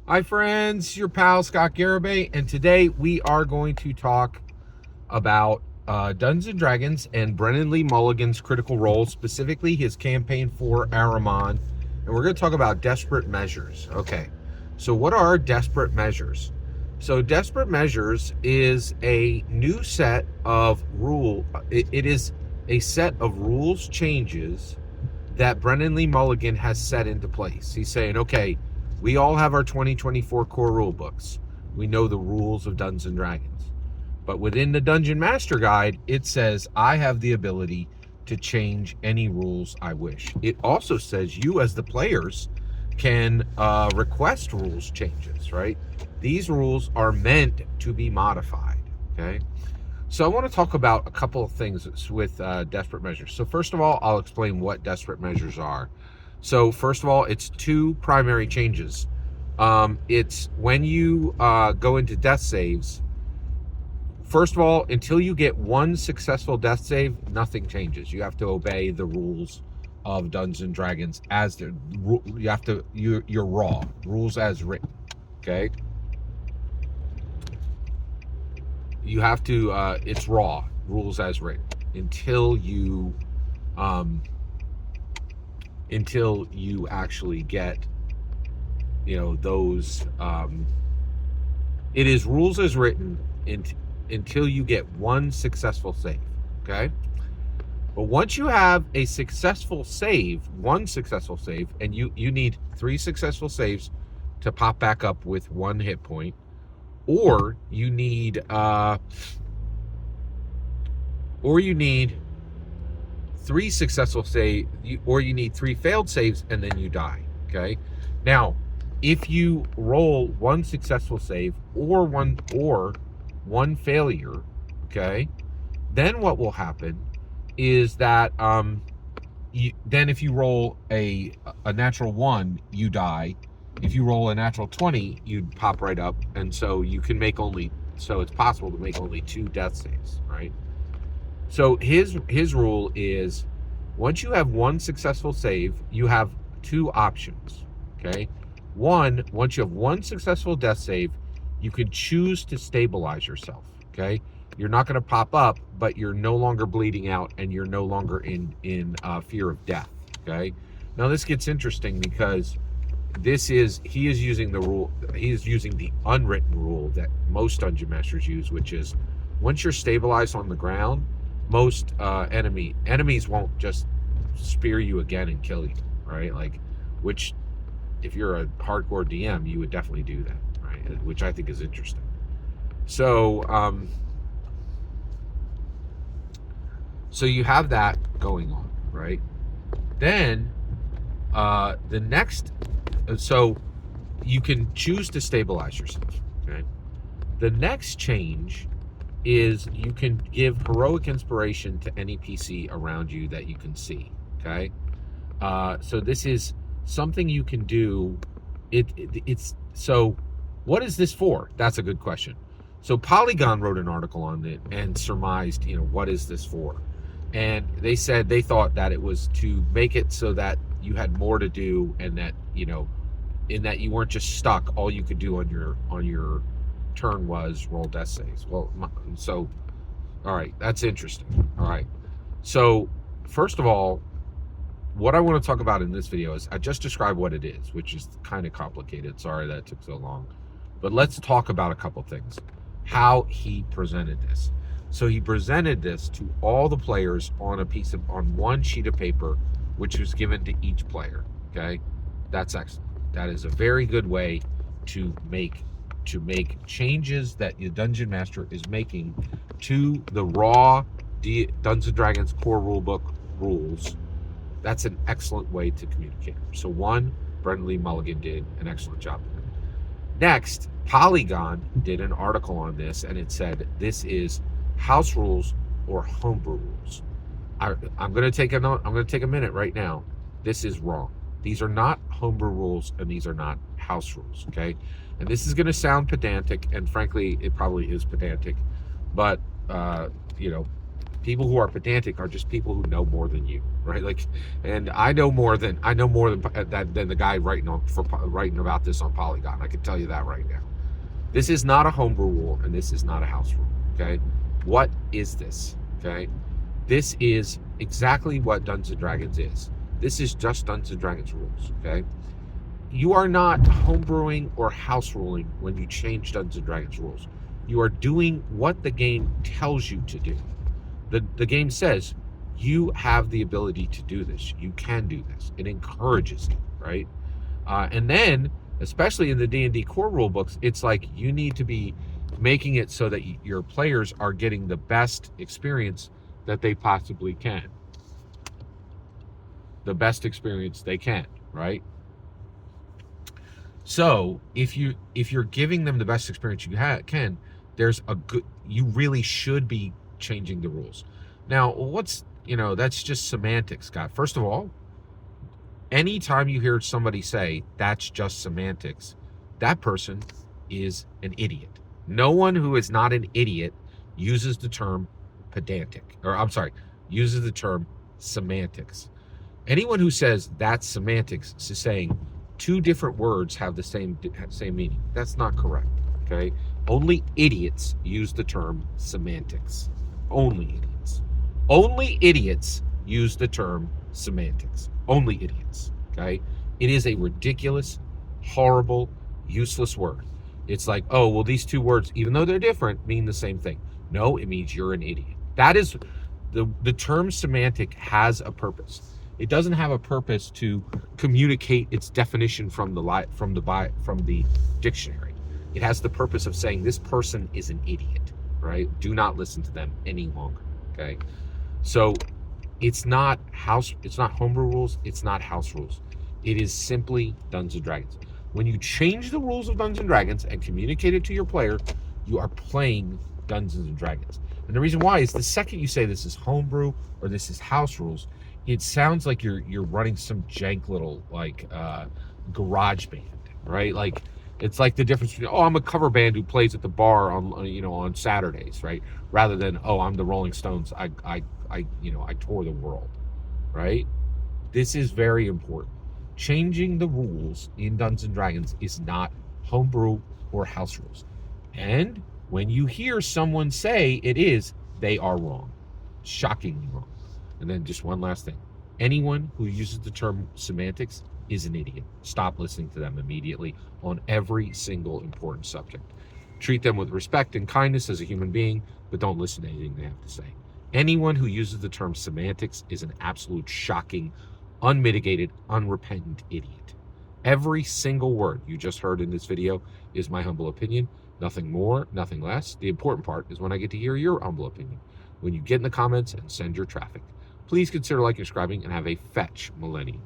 Hi friends, your pal Scott Garibay, and today we are going to talk about Dungeons & Dragons and Brennan Lee Mulligan's Critical Role, specifically his campaign for Araman, and we're going to talk about Desperate Measures. Okay, so what are Desperate Measures? So Desperate Measures is a new set of it is a set of rules changes that Brennan Lee Mulligan has set into place. He's saying, okay, we all have our 2024 core rule books. We know the rules of Dungeons and Dragons. But within the Dungeon Master Guide, it says I have the ability to change any rules I wish. It also says you, as the players, can request rules changes, right? These rules are meant to be modified, okay? So I want to talk about a couple of things with Desperate Measures. So first of all, I'll explain what Desperate Measures are. So first of all, it's two primary changes. It's when you go into death saves. First of all, until you get one successful death save, nothing changes. You have to obey the rules of Dungeons and Dragons as they're. You have to. You're raw rules as written. Okay. You have to. It's raw rules as written until you actually get those it is rules as written until you get one successful save. Okay, but once you have a successful save, one successful save, and you need 3 successful saves to pop back up with 1 hit point, or you need 3 successful save, or you need 3 failed saves, and then you die. Okay, now if you roll 1 successful save or one failure, okay, then what will happen is that then if you roll a natural 1, you die. If you roll a natural 20, you pop right up, and so you can make it's possible to make only 2 death saves, right? So his rule is, once you have 1 successful save, you have 2 options. Okay, once you have 1 successful death save, you can choose to stabilize yourself. Okay, you're not going to pop up, but you're no longer bleeding out, and you're no longer in fear of death. Okay, now this gets interesting because he is using the unwritten rule that most dungeon masters use, which is once you're stabilized on the ground, most enemies won't just spear you again and kill you, right? Like, which if you're a hardcore DM, you would definitely do that, right? Which I think is interesting. So so you have that going on, right? Then the next, so you can choose to stabilize yourself. Okay, the next change is you can give heroic inspiration to any PC around you that you can see. Okay, so this is something you can do. It's so. What is this for? That's a good question. So Polygon wrote an article on it and surmised, what is this for? And they said they thought that it was to make it so that you had more to do, and that in that you weren't just stuck. All you could do on your turn was roll death saves. Well, so all right, that's interesting. All right, so first of all, what I want to talk about in this video is I just described what it is, which is kind of complicated. Sorry that it took so long, but let's talk about a couple things. How he presented this. So he presented this to all the players on one sheet of paper, which was given to each player. Okay, that's excellent. That is a very good way to make changes that the dungeon master is making to the raw Dungeons and Dragons core rulebook rules. That's an excellent way to communicate. So Brennan Lee Mulligan did an excellent job. Next, Polygon did an article on this, and it said this is house rules or homebrew rules. I'm going to take a minute right now. This is wrong. These are not homebrew rules, and these are not house rules. Okay, and this is going to sound pedantic, and frankly, it probably is pedantic, but People who are pedantic are just people who know more than you, right? Like, and I know more than the guy writing about this on Polygon. I can tell you that right now. This is not a homebrew rule, and this is not a house rule. Okay, what is this? Okay, this is exactly what Dungeons and Dragons is. This is just Dungeons and Dragons rules. Okay, you are not homebrewing or house ruling when you change Dungeons and Dragons rules. You are doing what the game tells you to do. The game says you have the ability to do this. You can do this. It encourages it, right? And then, especially in the D&D core rule books, it's like you need to be making it so that your players are getting the best experience that they possibly can. The best experience they can, right? So if you're giving them the best experience you can, you really should be changing the rules. Now, that's just semantics, Scott. First of all, anytime you hear somebody say that's just semantics, that person is an idiot. No one who is not an idiot uses the term uses the term semantics. Anyone who says that's semantics is saying two different words have the same meaning. That's not correct, okay? Only idiots use the term semantics. Only idiots. Only idiots use the term semantics. Only idiots, okay? It is a ridiculous, horrible, useless word. It's like, oh, well, these two words, even though they're different, mean the same thing. No, it means you're an idiot. That is, the term semantic has a purpose. It doesn't have a purpose to communicate its definition from the dictionary. It has the purpose of saying this person is an idiot, right? Do not listen to them any longer, okay? So it's not homebrew rules, it's not house rules. It is simply Dungeons and Dragons. When you change the rules of Dungeons and Dragons and communicate it to your player, you are playing Dungeons and Dragons. And the reason why is the second you say this is homebrew or this is house rules, it sounds like you're running some jank little garage band, right? Like it's like the difference between I'm a cover band who plays at the bar on Saturdays, right? Rather than I'm the Rolling Stones, I tour the world, right? This is very important. Changing the rules in Dungeons and Dragons is not homebrew or house rules. And when you hear someone say it is, they are wrong. Shockingly wrong. And then just one last thing. Anyone who uses the term semantics is an idiot. Stop listening to them immediately on every single important subject. Treat them with respect and kindness as a human being, but don't listen to anything they have to say. Anyone who uses the term semantics is an absolute shocking, unmitigated, unrepentant idiot. Every single word you just heard in this video is my humble opinion. Nothing more, nothing less. The important part is when I get to hear your humble opinion. When you get in the comments and send your traffic. Please consider liking, subscribing, and have a fetch millennium.